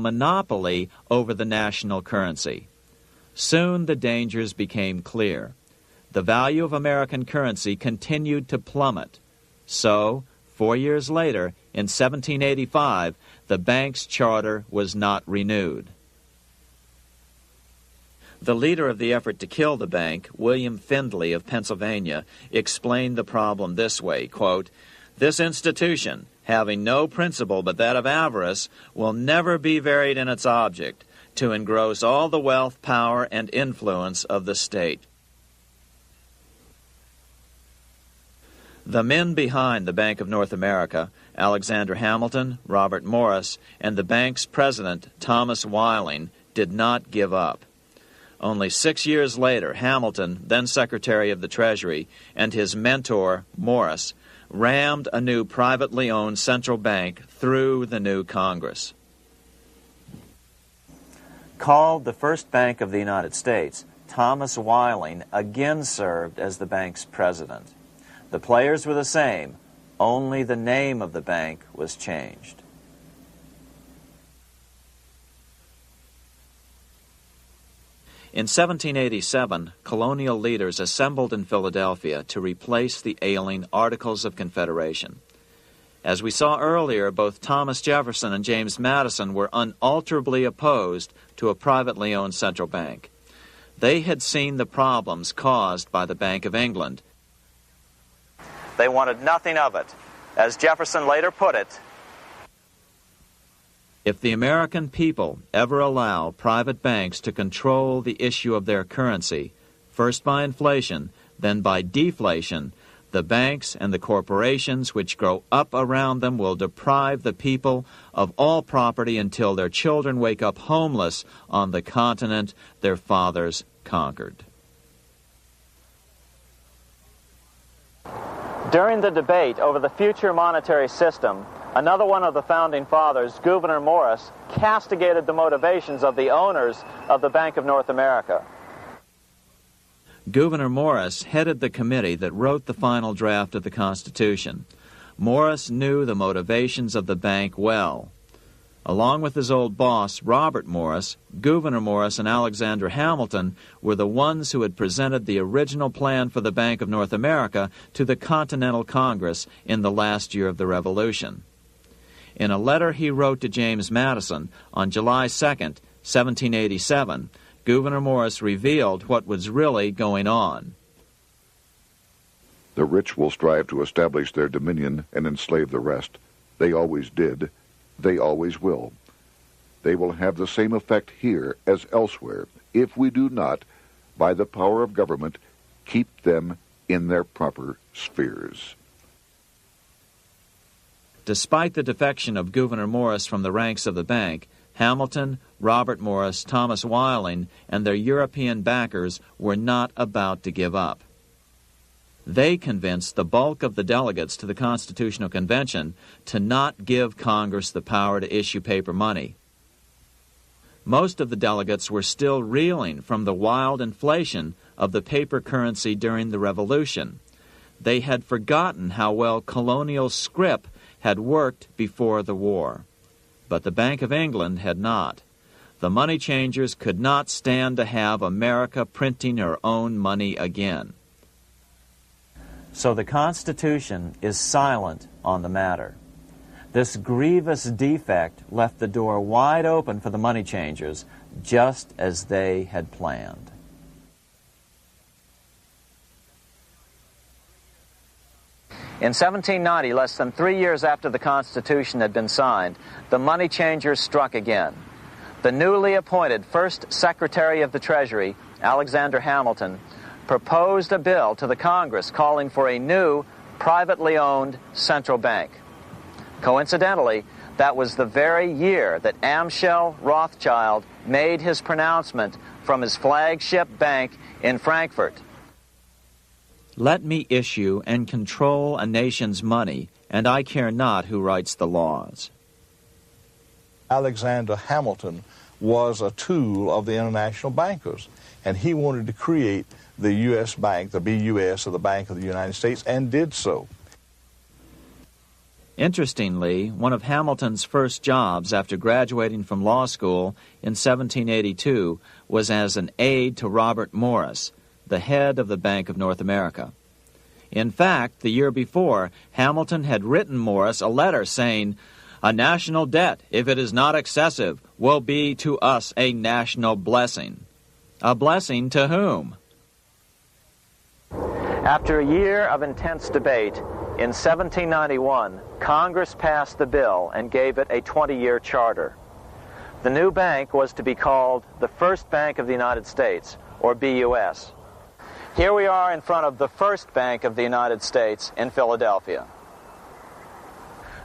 monopoly over the national currency. Soon the dangers became clear. The value of American currency continued to plummet. So, 4 years later, in 1785, the bank's charter was not renewed. The leader of the effort to kill the bank, William Findley of Pennsylvania, explained the problem this way, quote, "This institution, having no principle but that of avarice, will never be varied in its object, to engross all the wealth, power, and influence of the state." The men behind the Bank of North America, Alexander Hamilton, Robert Morris, and the bank's president, Thomas Whiling, did not give up. Only 6 years later, Hamilton, then Secretary of the Treasury, and his mentor, Morris, rammed a new privately owned central bank through the new Congress. Called the first bank of the United States, Thomas Whiling again served as the bank's president. The players were the same, only the name of the bank was changed. In 1787, colonial leaders assembled in Philadelphia to replace the ailing Articles of Confederation. As we saw earlier, both Thomas Jefferson and James Madison were unalterably opposed to a privately owned central bank. They had seen the problems caused by the Bank of England. They wanted nothing of it. As Jefferson later put it, "If the American people ever allow private banks to control the issue of their currency, first by inflation, then by deflation, the banks and the corporations which grow up around them will deprive the people of all property until their children wake up homeless on the continent their fathers conquered." During the debate over the future monetary system, another one of the founding fathers, Gouverneur Morris, castigated the motivations of the owners of the Bank of North America. Gouverneur Morris headed the committee that wrote the final draft of the Constitution. Morris knew the motivations of the bank well. Along with his old boss, Robert Morris, Gouverneur Morris and Alexander Hamilton were the ones who had presented the original plan for the Bank of North America to the Continental Congress in the last year of the Revolution. In a letter he wrote to James Madison on July 2nd, 1787, Gouverneur Morris revealed what was really going on. "The rich will strive to establish their dominion and enslave the rest. They always did. They always will. They will have the same effect here as elsewhere if we do not, by the power of government, keep them in their proper spheres." Despite the defection of Gouverneur Morris from the ranks of the bank, Hamilton, Robert Morris, Thomas Whiling, and their European backers were not about to give up. They convinced the bulk of the delegates to the Constitutional Convention to not give Congress the power to issue paper money. Most of the delegates were still reeling from the wild inflation of the paper currency during the Revolution. They had forgotten how well colonial scrip had worked before the war. But the Bank of England had not. The money changers could not stand to have America printing her own money again. So the Constitution is silent on the matter. This grievous defect left the door wide open for the money changers, just as they had planned. In 1790, less than 3 years after the Constitution had been signed, the money changers struck again. The newly appointed first Secretary of the Treasury, Alexander Hamilton, proposed a bill to the Congress calling for a new, privately owned central bank. Coincidentally, that was the very year that Amschel Rothschild made his pronouncement from his flagship bank in Frankfurt. "Let me issue and control a nation's money, and I care not who writes the laws." Alexander Hamilton was a tool of the international bankers, and he wanted to create the U.S. Bank, the BUS, or the Bank of the United States, and did so. Interestingly, one of Hamilton's first jobs after graduating from law school in 1782 was as an aide to Robert Morris, the head of the Bank of North America. In fact, the year before, Hamilton had written Morris a letter saying, "A national debt, if it is not excessive, will be to us a national blessing." A blessing to whom? After a year of intense debate, in 1791, Congress passed the bill and gave it a 20-year charter. The new bank was to be called the First Bank of the United States, or BUS. Here we are in front of the First Bank of the United States in Philadelphia.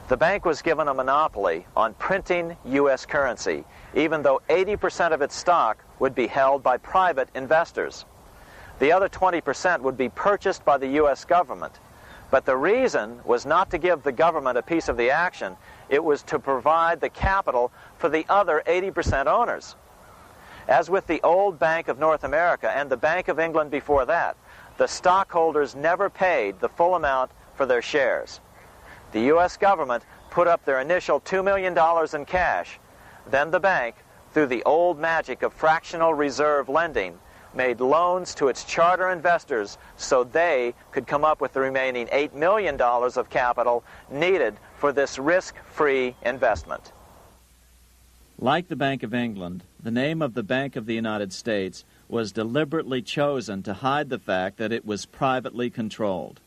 The bank was given a monopoly on printing U.S. currency, even though 80% of its stock would be held by private investors. The other 20% would be purchased by the U.S. government. But the reason was not to give the government a piece of the action. It was to provide the capital for the other 80% owners. As with the old Bank of North America and the Bank of England before that, the stockholders never paid the full amount for their shares. The U.S. government put up their initial $2 million in cash. Then the bank, through the old magic of fractional reserve lending, made loans to its charter investors so they could come up with the remaining $8 million of capital needed for this risk-free investment. Like the Bank of England, the name of the Bank of the United States was deliberately chosen to hide the fact that it was privately controlled.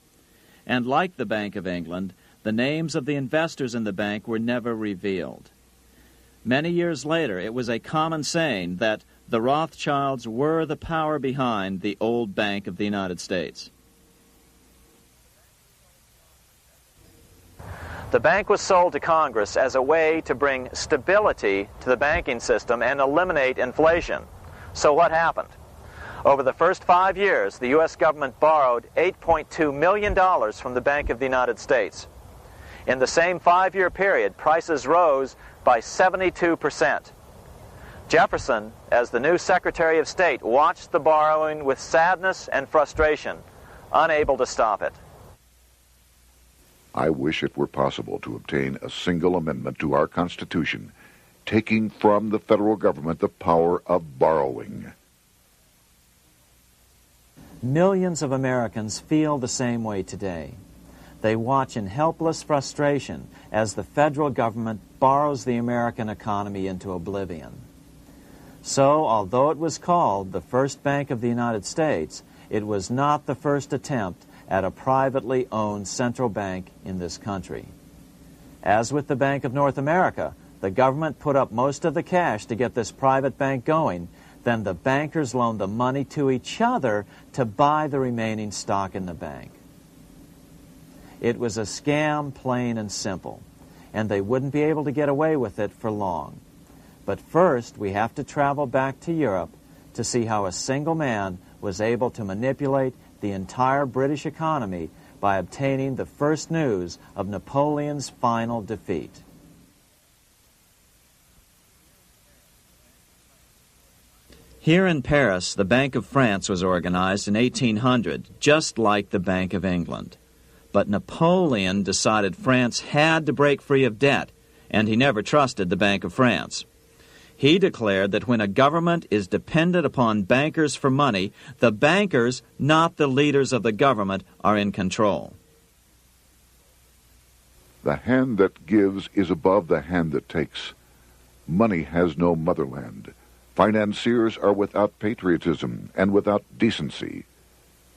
And like the Bank of England, the names of the investors in the bank were never revealed. Many years later, it was a common saying that the Rothschilds were the power behind the old Bank of the United States. The bank was sold to Congress as a way to bring stability to the banking system and eliminate inflation. So what happened? Over the first 5 years, the U.S. government borrowed $8.2 million from the Bank of the United States. In the same 5-year period, prices rose by 72%. Jefferson, as the new Secretary of State, watched the borrowing with sadness and frustration, unable to stop it. I wish it were possible to obtain a single amendment to our Constitution, taking from the federal government the power of borrowing. Millions of Americans feel the same way today. They watch in helpless frustration as the federal government borrows the American economy into oblivion. So, although it was called the First Bank of the United States, it was not the first attempt at a privately owned central bank in this country. As with the Bank of North America, the government put up most of the cash to get this private bank going, then the bankers loaned the money to each other to buy the remaining stock in the bank. It was a scam, plain and simple, and they wouldn't be able to get away with it for long. But first, we have to travel back to Europe to see how a single man was able to manipulate the entire British economy by obtaining the first news of Napoleon's final defeat. Here in Paris, the Bank of France was organized in 1800, just like the Bank of England. But Napoleon decided France had to break free of debt, and he never trusted the Bank of France. He declared that when a government is dependent upon bankers for money, the bankers, not the leaders of the government, are in control. The hand that gives is above the hand that takes. Money has no motherland. Financiers are without patriotism and without decency.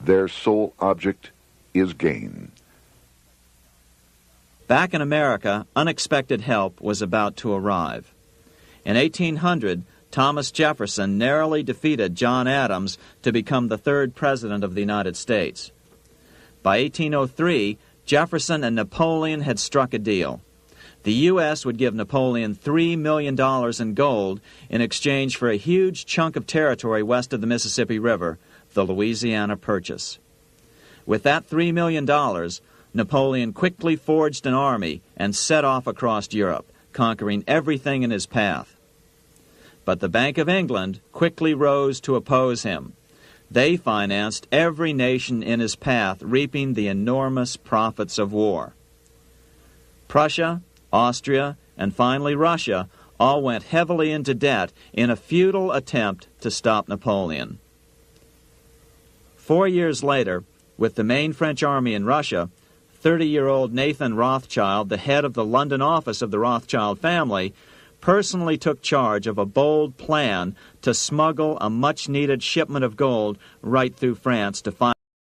Their sole object is gain. Back in America, unexpected help was about to arrive. In 1800, Thomas Jefferson narrowly defeated John Adams to become the third president of the United States. By 1803, Jefferson and Napoleon had struck a deal. The U.S. would give Napoleon $3 million in gold in exchange for a huge chunk of territory west of the Mississippi River, the Louisiana Purchase. With that $3 million, Napoleon quickly forged an army and set off across Europe, conquering everything in his path. But the Bank of England quickly rose to oppose him. They financed every nation in his path, reaping the enormous profits of war. Prussia, Austria, and finally Russia all went heavily into debt in a futile attempt to stop Napoleon. 4 years later, with the main French army in Russia, 30-year-old Nathan Rothschild, the head of the London office of the Rothschild family, personally took charge of a bold plan to smuggle a much-needed shipment of gold right through France to find